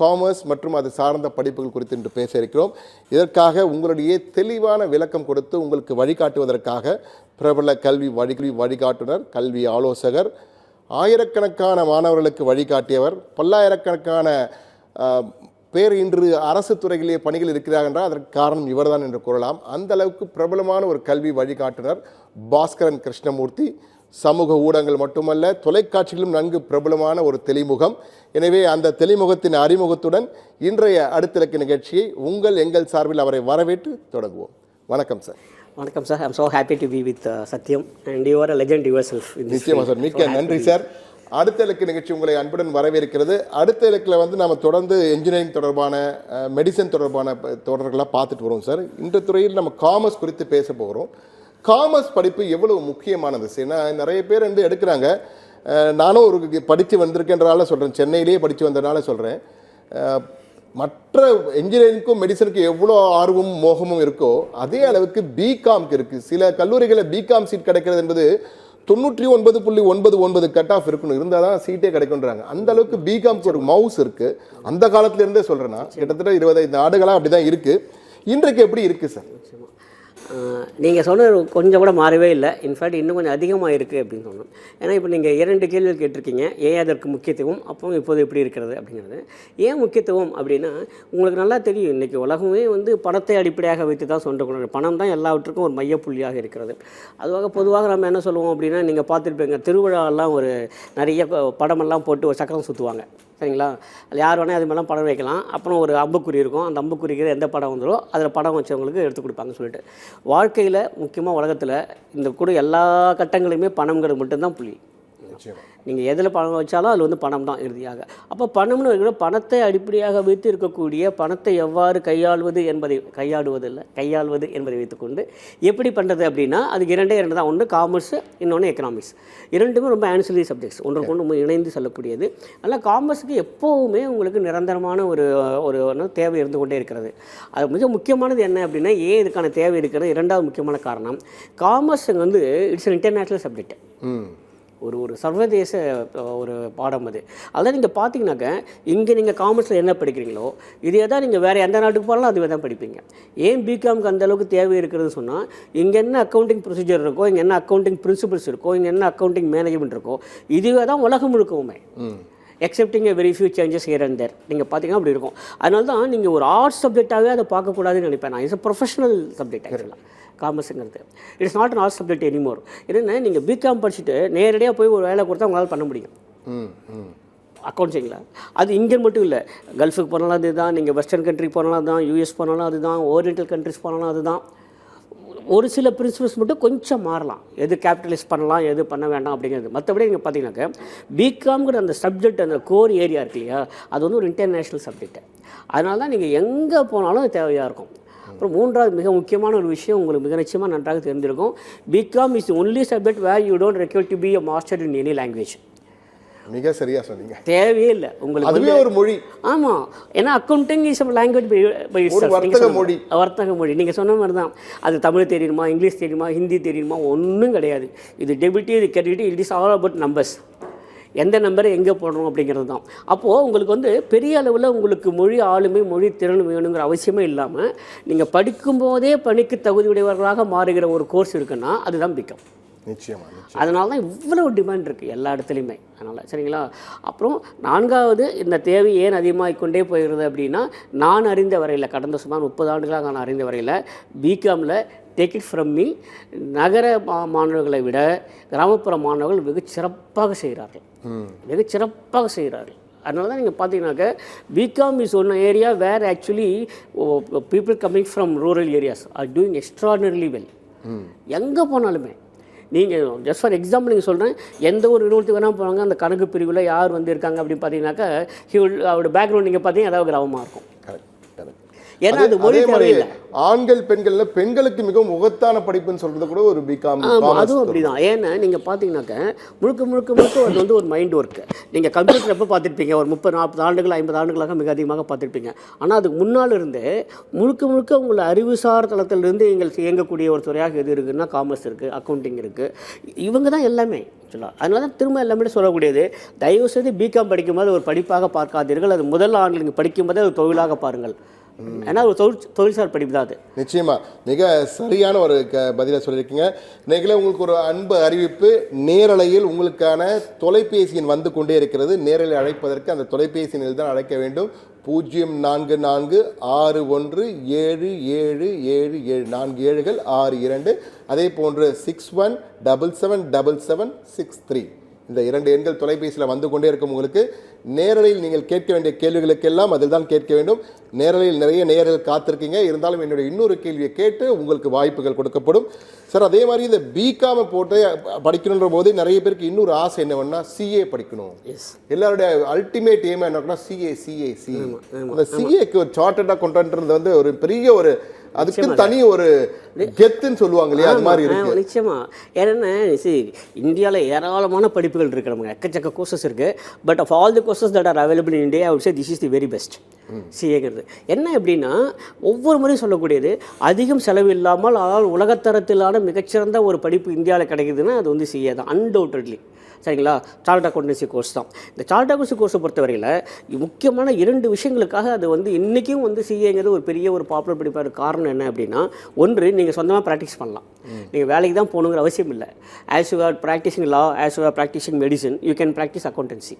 Commerce மற்றும் அது சார்ந்த படிப்புகள் குறித்து இன்று பேச இருக்கிறோம். இதற்காக உங்களுடைய தெளிவான விளக்கம் கொடுத்து உங்களுக்கு வழிகாட்டுவதற்காக பிரபல கல்வி வழிகாட்டுனர், கல்வி ஆலோசகர், ஆயிரக்கணக்கான மாணவர்களுக்கு வழிகாட்டியவர், பல்லாயிரக்கணக்கான பேர் இன்று அரசு துறைகளிலே பணிகள் இருக்கிறார் என்றால் அதற்கு காரணம் இவர்தான் என்று கூறலாம். அந்த அளவுக்கு பிரபலமான ஒரு கல்வி வழிகாட்டுனர் பாஸ்கரன் கிருஷ்ணமூர்த்தி. சமூக ஊடகங்கள் மட்டுமல்ல, தொலைக்காட்சிகளும் நன்கு பிரபலமான ஒரு தெளிமுகம். எனவே அந்த தெளிமுகத்தின் அறிமுகத்துடன் இன்றைய அடுத்திலக்க நிகழ்ச்சியை எங்கள் சார்பில் அவரை வரவேற்று தொடங்குவோம். வணக்கம் சார். வணக்கம் sir. I'm so happy to be with Sathyam and you are a legend your self. நிச்சயமா சார், மிக்க நன்றி சார். அடுத்த இலக்கு நிகழ்ச்சி உங்களை அன்புடன் வரவேற்கிறது. அடுத்த இலக்கில் நம்ம தொடர்ந்து என்ஜினியரிங் தொடர்பான மெடிசன் தொடர்பான தொடர்களாக பார்த்துட்டு வரோம் சார். இந்த துறையில் நம்ம காமர்ஸ் குறித்து பேச போகிறோம். காமர்ஸ் படிப்பு எவ்வளவு முக்கியமானது? ஏன்னா நிறைய பேர் எடுக்கிறாங்க. நானும் ஒரு படித்து வந்திருக்கேன்றனால சொல்கிறேன், சென்னையிலேயே படித்து வந்ததுனால சொல்கிறேன். மற்ற என்ஜினியரிங்க்கும் மெடிசனுக்கும் எவ்வளோ ஆர்வமும் மோகமும் இருக்கோ அதே அளவுக்கு பிகாம்க்கு இருக்குது. சில கல்லூரிகளில் பிகாம் சீட் கிடைக்கிறது என்பது 99.99 கட் ஆஃப் இருக்கணும், இருந்தால் தான் சீட்டே கிடைக்குன்றாங்க. அந்த அளவுக்கு பிகாம்க்கு ஒரு மவுஸ் இருக்குது. அந்த காலத்திலேருந்தே சொல்கிறேன்னா கிட்டத்தட்ட 25 ஆண்டுகளாக அப்படி தான் இருக்குது. இன்றைக்கு எப்படி இருக்குது சார்? நீங்கள் சொன்னது கொஞ்சம் கூட மாறவே இல்லை. இன்ஃபேக்ட் இன்னும் கொஞ்சம் அதிகமாக இருக்குது அப்படின்னு சொன்னோம். ஏன்னா இப்போ நீங்கள் 2 கேள்விகள் கேட்டிருக்கீங்க. ஏன் அதற்கு முக்கியத்துவம், அப்போ இப்போது எப்படி இருக்கிறது அப்படிங்கிறது. ஏன் முக்கியத்துவம் அப்படின்னா, உங்களுக்கு நல்லா தெரியும் இன்றைக்கி உலகமே பணத்தை அடிப்படையாக வைத்து தான் சொல்லிட்டு, பணம் தான் எல்லாவற்றுக்கும் ஒரு மையப்புள்ளியாக இருக்கிறது. அதுவாக பொதுவாக நம்ம என்ன சொல்லுவோம் அப்படின்னா, நீங்கள் பார்த்துருப்பீங்க திருவிழாவெல்லாம் ஒரு நிறைய படமெல்லாம் போட்டு ஒரு சக்கரம் சுற்றுவாங்க, சரிங்களா? அதில் யார் வேணால் அது மாதிரிலாம் படம் வைக்கலாம். அப்புறம் ஒரு அம்புக்குறி இருக்கும், அந்த அம்புக்குறிக்கிற எந்த படம் வந்துடோ அதில் படம் வச்சவங்களுக்கு எடுத்து கொடுப்பாங்கன்னு சொல்லிட்டு. வாழ்க்கையில் முக்கியமாக உலகத்தில் இந்த கூட எல்லா கட்டங்களையுமே பணங்கிறது மட்டும்தான் புள்ளி. நீங்கள் எதில் பணம் வச்சாலும் அதில் பணம் தான் இறுதியாக. அப்போ பணம்னு இருக்கிற பணத்தை அடிப்படையாக வைத்து இருக்கக்கூடிய பணத்தை எவ்வாறு கையாள்வது என்பதை வைத்துக்கொண்டு எப்படி பண்ணுறது அப்படின்னா, அதுக்கு 2 தான். ஒன்று காமர்ஸ், இன்னொன்று எக்கனாமிக்ஸ். இரண்டுமே ரொம்ப ஆன்சிலரி சப்ஜெக்ட்ஸ், ஒன்று கொண்டு இணைந்து செல்லக்கூடியது. அதனால் காமர்ஸுக்கு எப்போவுமே உங்களுக்கு நிரந்தரமான ஒரு தேவை இருந்து கொண்டே இருக்கிறது. அது மிக முக்கியமானது என்ன அப்படின்னா, ஏன் இதுக்கான தேவை இருக்கிறது? 2வது முக்கியமான காரணம், காமர்ஸ் இட்ஸ் இன்டர்நேஷ்னல் சப்ஜெக்ட். ஒரு சர்வதேச ஒரு பாடம் அது. அதான் நீங்கள் பார்த்தீங்கன்னாக்க, இங்கே நீங்கள் காமர்ஸில் என்ன படிக்கிறீங்களோ இதே தான் நீங்கள் வேறு எந்த நாட்டுக்கு போகலாம் அதுவே தான் படிப்பீங்க. ஏன் பிகாம்க்கு அந்தளவுக்கு தேவை இருக்கிறதுன்னு சொன்னால், இங்கே என்ன அக்கௌண்டிங் ப்ரொசீஜர் இருக்கோ, இங்கே என்ன அக்கௌண்டிங் பிரின்சிபல்ஸ் இருக்கோ, இங்கே என்ன அக்கௌண்டிங் மேனேஜ்மெண்ட் இருக்கோ, இதுவே தான் உலகம் முழுக்கவுமே. Excepting a very few changes here and there. நீங்கள் பார்த்தீங்கன்னா அப்படி இருக்கும். அதனால தான் நீங்கள் ஒரு ஆர்ட்ஸ் சப்ஜெக்டாகவே அதை பார்க்கக்கூடாதுன்னு நினைப்பேன் நான். இட்ஸ் அ ப்ரொஃபஷனல் சப்ஜெக்ட் ஆக்சுவலாக காமர்ஸுங்கிறது. It's not an arts subject anymore. என்னென்னா, நீங்கள் பிகாம் படிச்சுட்டு நேரடியாக போய் ஒரு வேலை கொடுத்தா உங்களால் பண்ண முடியும் அக்கௌண்ட்ஸிங்கில். அது இங்கே மட்டும் இல்லை, கல்ஃபுக்கு போனாலும் அதுதான், நீங்கள் வெஸ்டர்ன் கண்ட்ரி போனாலும் அதுதான், யூஎஸ் போனாலும் அதுதான், ஓரியன்டல் கண்ட்ரிஸ் போனாலும் அதுதான். ஒரு சில பிரின்சிபல்ஸ் மட்டும் கொஞ்சம் மாறலாம், எது கேபிட்டலைஸ் பண்ணலாம், எது பண்ண வேண்டாம் அப்படிங்கிறது. மற்றபடி நீங்கள் பார்த்தீங்கன்னாக்க பிகாம்ங்கிற அந்த சப்ஜெக்ட், அந்த கோர் ஏரியா இருக்கு இல்லையா, அது ஒரு இன்டர்நேஷ்னல் சப்ஜெக்ட். அதனால தான் நீங்கள் எங்கே போனாலும் அது தேவையாக இருக்கும். அப்புறம் 3வது மிக முக்கியமான ஒரு விஷயம் உங்களுக்கு மிக நிச்சயமாக நன்றாக தெரிஞ்சிருக்கும். BCom is only subject where you don't require to be a master in any language. மிக சரியாக சொன்னீங்க. தேவையே இல்லை உங்களுக்கு, அதுவே ஒரு மொழி. ஆமாம், ஏன்னா அக்கௌண்டிங் இஸ் லாங்குவேஜ், வர்த்தக மொழி. நீங்கள் சொன்ன மாதிரி தான். அது தமிழ் தெரியுமா, இங்கிலீஷ் தெரியுமா, ஹிந்தி தெரியுமா, ஒன்றும் கிடையாது. இது டெபிட், இது credit, it is all about numbers. எந்த நம்பரை எங்கே போடுறோம் அப்படிங்கிறது தான். அப்போது உங்களுக்கு பெரிய அளவில் உங்களுக்கு மொழி ஆளுமை, மொழி திறன் வேணுங்கிற அவசியமே இல்லாமல் நீங்கள் படிக்கும்போதே பணிக்கு தகுதியுடையவர்களாக மாறுகிற ஒரு கோர்ஸ் இருக்குன்னா அதுதான் பிகாம். நிச்சயமாக. அதனால தான் இவ்வளோ டிமாண்ட் இருக்குது எல்லா இடத்துலையுமே. அதனால் சரிங்களா. அப்புறம் 4வது, இந்த தேவை ஏன் அதிகமாகிக்கொண்டே போகிறது அப்படின்னா, நான் அறிந்த வரையில், கடந்த சுமார் 30 ஆண்டுகளாக நான் அறிந்த வரையில் பிகாமில் டேக் இட் ஃப்ரம் மீ, நகர மாணவர்களை விட கிராமப்புற மாணவர்கள் வெகு சிறப்பாக செய்கிறார்கள். அதனால தான் நீங்கள் பார்த்தீங்கன்னாக்க, BCom is one area where actually people coming from rural areas are doing extraordinary well. எங்கே போனாலுமே நீங்கள் ஜஸ்ட் ஃபார் எக்ஸாம்பிள் நீங்கள் சொல்கிறேன், எந்த ஒரு நிறுவனத்துக்கு வேணால் போவாங்க, அந்த கணக்கு பிரிவில் யார் இருக்காங்க அப்படின்னு பார்த்தீங்கன்னாக்கா, அவரோட பேக்ரவுண்ட் நீங்கள் பார்த்தீங்கன்னா ஏதாவது கிராமமாக இருக்கும். ஏன்னா அது மொழி அதே மாதிரி தேவையில்லை. ஆண்கள் பெண்கள்ல பெண்களுக்கு மிகவும் உகத்தான படிப்புன்னு சொல்றது கூட ஒரு பிகாம். அதுவும் அப்படிதான். ஏன்னா நீங்கள் பார்த்தீங்கன்னாக்க முழுக்க முழுக்க முழுக்க அது வந்து ஒரு மைண்ட் ஒர்க்கு. நீங்கள் கம்ப்யூட்டர் எப்போ பார்த்துருப்பீங்க, ஒரு 30-40 ஆண்டுகள் 50 ஆண்டுகளாக மிக அதிகமாக பார்த்துருப்பீங்க. ஆனால் அதுக்கு முன்னால் இருந்தே முழுக்க முழுக்க உங்களை அறிவுசார் தளத்திலிருந்து நீங்கள் இயங்கக்கூடிய ஒரு துறையாக எது இருக்குன்னா காமர்ஸ் இருக்குது, அக்கௌண்டிங் இருக்குது. இவங்க தான் எல்லாமே சொல்லலாம். அதனால தான் திரும்ப எல்லாமே சொல்லக்கூடியது, தயவுசெய்து பிகாம் படிக்கும்போது ஒரு படிப்பாக பார்க்காதீர்கள், அது முதல் ஆண்டில் நீங்கள் படிக்கும்போதே ஒரு தொழிலாக பாருங்கள். ஏன்னா ஒரு தொழில்சார் படிப்பு தான் அது. நிச்சயமா மிக சரியான ஒரு பதிலை சொல்லியிருக்கீங்க. நீங்களே உங்களுக்கு ஒரு அன்பு அறிவிப்பு, நேரலையில் உங்களுக்கான தொலைபேசி எண் வந்து கொண்டே இருக்கிறது. நேரலை அழைப்பதற்கு அந்த தொலைபேசி எண்ணில் தான் அழைக்க வேண்டும். 0446177774 அதே போன்று 61777763 இந்த 2 எண்கள் தொலைபேசியில் வந்து கொண்டே இருக்கும். உங்களுக்கு நேரலையில் நீங்கள் கேட்க வேண்டிய கேள்விகளுக்கெல்லாம் அதில் தான் கேட்க வேண்டும். நேரலையில் நிறைய நேயர்கள் காத்திருக்கீங்க. இருந்தாலும் என்னுடைய இன்னொரு கேள்வியை கேட்டு உங்களுக்கு வாய்ப்புகள் கொடுக்கப்படும். சார், அதே மாதிரி இந்த பிகாமை போட்டு படிக்கணுன்ற போது நிறைய பேருக்கு இன்னொரு ஆசை என்னவென்னா சிஏ படிக்கணும். எல்லாருடைய அல்டிமேட் எய்ம் என்னன்னா சிஏ. அந்த சிஏக்கு ஒரு சார்ட்டர்டாக கொண்டுன்றது வந்து ஒரு பெரிய ஒரு அதுக்கு தனி ஒரு கெத்துன்னு சொல்லுவாங்க இல்லையா, அது மாதிரி இருக்கு. நிச்சயமா. ஏன்னா இந்தியாவில் ஏராளமான படிப்புகள் இருக்கு, நமக்கு எக்கச்சக்க கோர்சஸ் இருக்கு. But of all the courses that are available in India, I would say this is the very best. சிஏங்கிறது என்ன எப்படின்னா, ஒவ்வொரு முறையும் சொல்லக்கூடியது அதிகம் செலவு இல்லாமல் அதாவது உலகத்தரத்திலான மிகச்சிறந்த ஒரு படிப்பு இந்தியாவில் கிடைக்குதுன்னா அது வந்து சிஏ தான், அன்டவுட்டட்லி. சரிங்களா? சார்ட் அக்கௌண்டன்சி கோர்ஸ் தான். இந்த சார்ட் அக்கௌண்டன்சி கோர்ஸை பொறுத்தவரையில் முக்கியமான 2 விஷயங்களுக்காக அது வந்து இன்றைக்கும் வந்து சிஏங்கிறது ஒரு பெரிய ஒரு பாப்புலர் படிப்பாக இருக்க காரணம் என்ன அப்படின்னா, ஒன்று நீங்கள் சொந்தமாக ப்ராக்டிஸ் பண்ணலாம். நீங்கள் வேலைக்கு தான் போகணுங்கிற அவசியம் இல்லை. As you are practising law, as you are practising medicine, you can practice accountancy.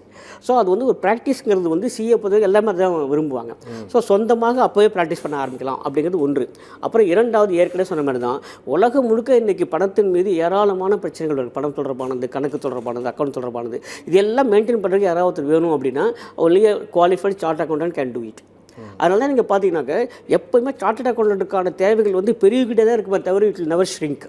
So அது வந்து ஒரு ப்ராக்டிஸ்ங்கிறது வந்து சிஏ பொறுத்தவரை எல்லாமே தான் விரும்புவாங்க. ஸோ சொந்தமாக அப்போவே ப்ராக்டிஸ் பண்ண ஆரம்பிக்கலாம் அப்படிங்கிறது ஒன்று. அப்புறம் 2வது, ஏற்கனவே சொன்ன மாதிரி தான், உலகம் முழுக்க இன்றைக்கி பணத்தின் மீது ஏராளமான பிரச்சனைகள் இருக்குது. பணம் தொடர்பானது, கணக்கு தொடர்பானது, அக்கௌண்ட் தொடர்பானது, இது எல்லாம் மெயின்டைன் பண்ணுறதுக்கு யாராவது வேணும் அப்படின்னா only qualified chart accountant can do it. அதனால தான் நீங்கள் பார்த்தீங்கன்னாக்க எப்போயுமே சார்ட்டட் அக்கௌண்டன்ட்டுக்கான தேவைகள் வந்து பெருகிட்டே தான் இருக்குமே தவிர இட் வில் நெவர் ஷ்ரிங்க்.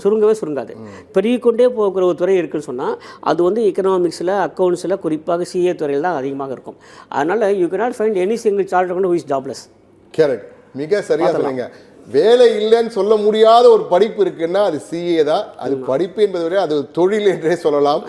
சுருங்கவே சுருங்காது. பெருகிக்கொண்டே போகிற ஒரு துறை இருக்குன்னு சொன்னால் அது வந்து எக்கனாமிக்ஸில், அக்கௌண்ட்ஸில், குறிப்பாக சிஏ துறையில் தான் அதிகமாக இருக்கும். அதனால் you cannot find any single chartered accountant who is jobless. Correct, மிக சரியாக சொன்னீங்க. வேலை இல்லைன்னு சொல்ல முடியாத ஒரு படிப்பு இருக்குன்னா அது சிஏ தான். அது படிப்பு என்பதை விட அது தொழில் என்றே சொல்லலாம்.